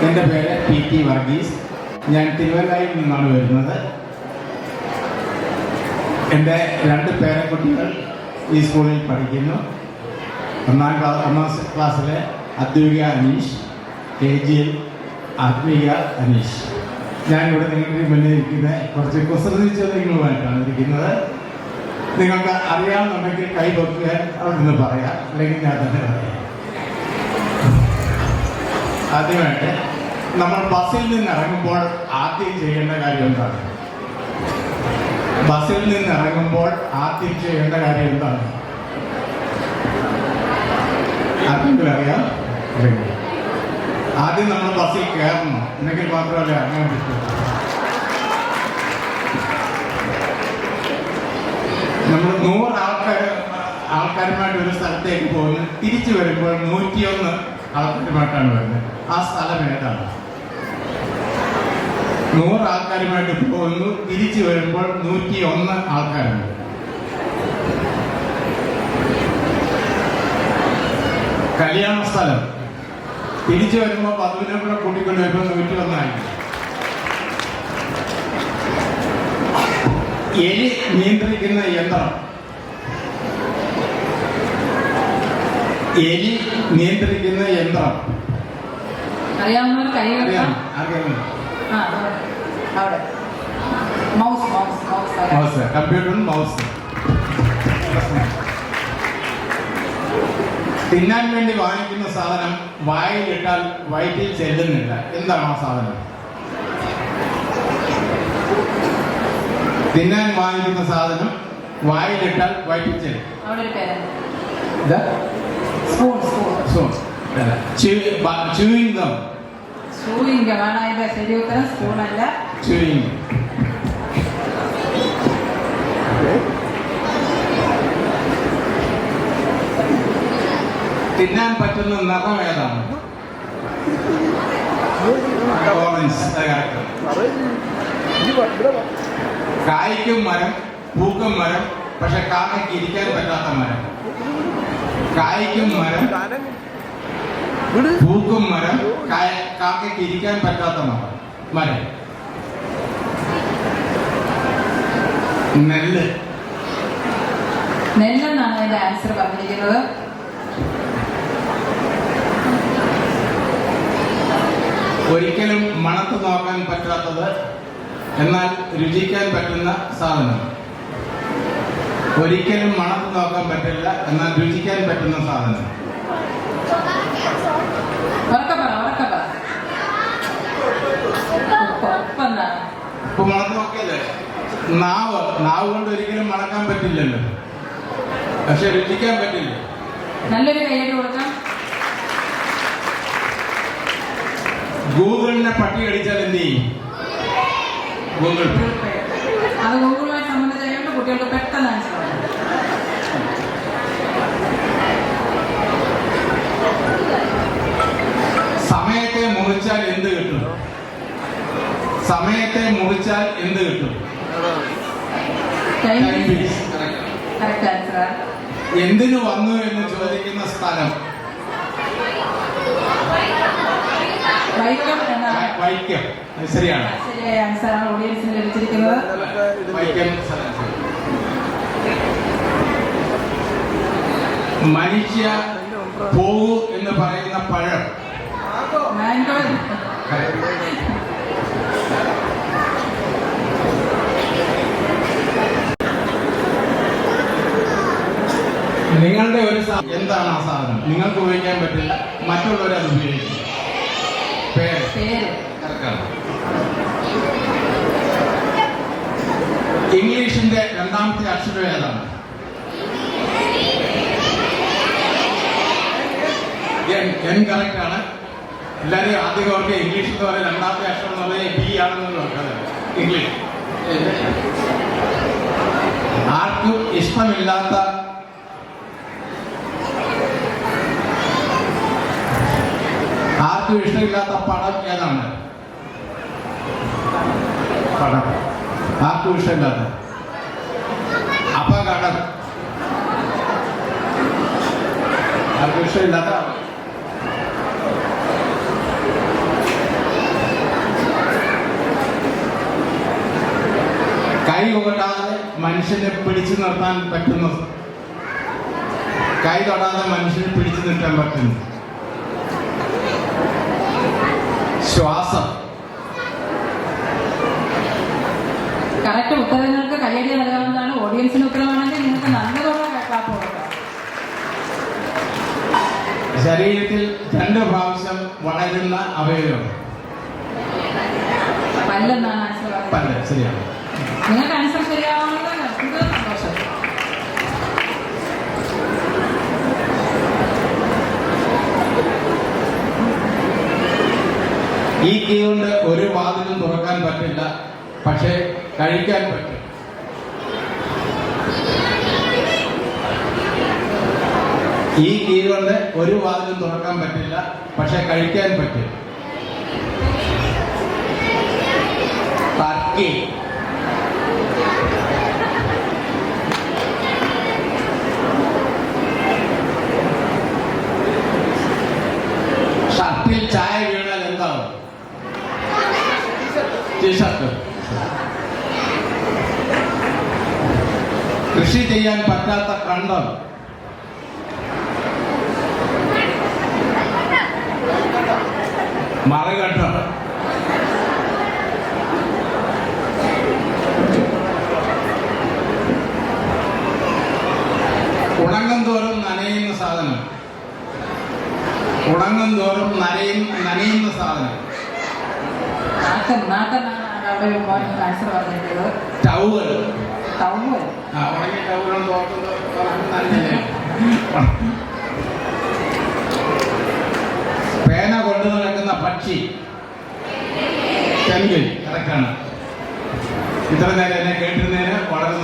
എൻ്റെ പേര് PT വർഗീസ്. ഞാൻ തിരുവല്ലയിൽ നിന്നാണ് വരുന്നത്. എൻ്റെ 2 പേരക്കുട്ടികൾ ഈ സ്കൂളിൽ പഠിക്കുന്നു. ഒന്നാം ക്ലാസ്സിലെ അദ്വിക അനീഷ്, KGയിൽ ആത്മീക അനീഷ്. ഞാനിവിടെ നിങ്ങൾക്ക് മുന്നിലിരിക്കുന്ന കുറച്ച് കുസൃതി ചോദ്യങ്ങളുമായിട്ടാണ് ഇരിക്കുന്നത്. നിങ്ങൾക്ക് അറിയാമെന്നുണ്ടെങ്കിൽ കൈ പൊക്കുക, അവിടെ നിന്ന് പറയാം, അല്ലെങ്കിൽ ഞാൻ തന്നെ പറയാം. ആദ്യമായിട്ട് നമ്മൾ ബസ്സിൽ നിന്ന് ഇറങ്ങുമ്പോൾ ആദ്യം ചെയ്യേണ്ട കാര്യം എന്താണ്? ബസ്സിൽ നിന്ന് ഇറങ്ങുമ്പോൾ ആദ്യം ചെയ്യേണ്ട കാര്യം എന്താണ്? ആർക്കെങ്കിലും അറിയാം? ആദ്യം നമ്മൾ ബസ്സിൽ കയറണം, എന്നെങ്കിൽ മാത്രമല്ല ഇറങ്ങാൻ പറ്റും. നമ്മൾ 100 ആൾക്കാരുമായിട്ട് ഒരു സ്ഥലത്തേക്ക് പോകുന്നു, തിരിച്ചു വരുമ്പോൾ 101 ആൾക്കാരുമായിട്ടാണ് വരുന്നത്. ആ സ്ഥലം ഏതാണ്? 100 ആൾക്കാരുമായിട്ട് പോകുന്നു, തിരിച്ചു വരുമ്പോൾ 101 ആൾക്കാരുണ്ട്. കല്യാണ സ്ഥലം. തിരിച്ചു വരുമ്പോൾ 10 കൂടെ കൂട്ടിക്കൊണ്ട് വരുമ്പോൾ 101 ആയി. എലി നിയന്ത്രിക്കുന്ന യന്ത്രം. എലി നിയന്ത്രിക്കുന്ന യന്ത്രം അറിയാവുന്നവർ കൈ കമ്പ്യൂട്ടറും മൗസ്. തിന്നാൻ വേണ്ടി വാങ്ങിക്കുന്ന സാധനം വായിലിട്ടാൽ വയറ്റിൽ ചെല്ലുന്നില്ല. എന്താണ് ആ സാധനം? തിന്നാൻ വാങ്ങിക്കുന്ന സാധനം വായിലിട്ടാൽ വയറ്റിൽ ചെല്ലും. തിന്നാൻ പറ്റുന്ന നിറം ഏതാണ്? ഓറഞ്ച്. കായ്ക്കും മരം, പൂക്കും മരം, പക്ഷെ കാക്കയ്ക്ക് ഇരിക്കാൻ പറ്റാത്ത മരം. കായ്ക്കും മരം, പൂക്കും മരം, കാക്കയ്ക്ക് ഇരിക്കാൻ പറ്റാത്ത മരം. നെല്ല്. നെല്ലെന്നാണ് അതിന്റെ ആൻസർ പറഞ്ഞിരിക്കുന്നത്. ഒരിക്കലും മണത്ത് നോക്കാൻ പറ്റാത്തത്, എന്നാൽ രുചിക്കാൻ പറ്റുന്ന സാധനം. ഒരിക്കലും മണത്ത് നോക്കാൻ പറ്റില്ല, എന്നാൽ രുചിക്കാൻ പറ്റുന്ന സാധനം. ഇപ്പൊ മണത്ത് നോക്കിയല്ലേ? നാവ് കൊണ്ട് ഒരിക്കലും മണക്കാൻ പറ്റില്ലല്ലോ, പക്ഷെ രുചിക്കാൻ പറ്റില്ല. നല്ലൊരു കൈയ്യടി കൊടുക്കാം. ഗൂഗിളിനെ പട്ടി അടിച്ചാൽ എന്ത് ചെയ്യും? ഗൂഗിൾ പേ. അത് ഗൂഗിളുമായി സംബന്ധിച്ചുകൊണ്ട് കുട്ടികൾക്ക് പെട്ടെന്ന് ആൻസർ പറയാം. സമയത്തെ മുറിച്ചാൽ എന്ത് കിട്ടും? സമയത്തെ മുറിച്ചാൽ എന്ത് കിട്ടും? Correct answer. എന്തിനു വന്നു എന്ന് ചോദിക്കുന്ന സ്ഥലം. വൈക്കം. ശരിയാണ്. ശരിയായ ആൻസറാണ് ഓഡിയൻസിന് ലഭിച്ചിരിക്കുന്നത്. വൈക്കം. മനുഷ്യ പോവൂ എന്ന് പറയുന്ന പഴം. നിങ്ങളുടെ ഒരു എന്താണ് ആ സാധനം? നിങ്ങൾക്ക് ഉപയോഗിക്കാൻ പറ്റില്ല, മറ്റുള്ളവരെ അത് ഉപയോഗിക്കും. ഇംഗ്ലീഷിന്റെ 2ാമത്തെ അക്ഷരം ഏതാണ്? എൻ കറക്റ്റ് ആണ്. എല്ലാവരും ആദ്യം ഓർക്കുക ഇംഗ്ലീഷ് എന്ന് പറയുന്നത് 2ാമത്തെ അക്ഷരം എന്ന് പറഞ്ഞാൽ B ആണെന്ന് നോക്കുന്നത്. ഇംഗ്ലീഷ്. ആർക്കും ഇഷ്ടമില്ലാത്ത പടം ഏതാണ്? പടം. ആർക്കും ഇഷ്ടമില്ലാത്ത അപകടം. ആർക്കും ഇഷ്ടമില്ലാത്ത കൈ തൊടാതെ മനുഷ്യനെ പിടിച്ചു നിർത്താൻ പറ്റുന്ന, കൈ തൊടാതെ മനുഷ്യനെ പിടിച്ചു നിർത്താൻ പറ്റുന്നു. ശ്വാസം. കറക്റ്റ് ഉത്തരങ്ങൾക്ക് കയ്യടി നൽകാവുന്നതാണ്. ഓഡിയൻസിന് ഉത്തരവാണെങ്കിൽ നിങ്ങൾക്ക് നല്ലതുള്ള ക്ലാപ്പ് കൊടുക്കാം. ശരീരത്തിൽ 2 പ്രാവശ്യം വളരുന്ന അവയവം. പല്ലെന്നാണ് ആൻസർ പല്ല്. പറയുന്നത്. ശരിയാണ്. നിങ്ങൾക്ക് ആൻസർ ശരിയാവുന്നത് കൂടുതൽ സന്തോഷം. ഈ കീ കൊണ്ട് ഒരു വാതിലും തുറക്കാൻ പറ്റില്ല, പക്ഷേ കഴിക്കാൻ പറ്റും. ഈ കീ കൊണ്ട് ഒരു വാതിലും തുറക്കാൻ പറ്റില്ല, പക്ഷെ കഴിക്കാൻ പറ്റും. ടർക്കി. ഷർട്ടിൽ ചായ വീണാൽ എന്താവും? ടീഷർട്ട്. കൃഷി ചെയ്യാൻ പറ്റാത്ത കണ്ടം. മറുകണ്ടം. ഉണങ്ങും തോറും നനയുന്ന സാധനം. ഉണങ്ങും തോറും നനയുന്ന സാധനം. നാട്ടെന്നാണ് അവിടെ ആൻസർ പറഞ്ഞിട്ടുള്ളത്. ടവൽ. ടൗവൽ. ഉണങ്ങിയ ടവലും തോർത്തുന്നത്. പേന കൊണ്ടു നടക്കുന്ന പക്ഷി. പെൻഗ്വിൻ. കറക്റ്റാണ്. ഇത്ര നേരം എന്നെ കേട്ടിരുന്നതിന് വളരെ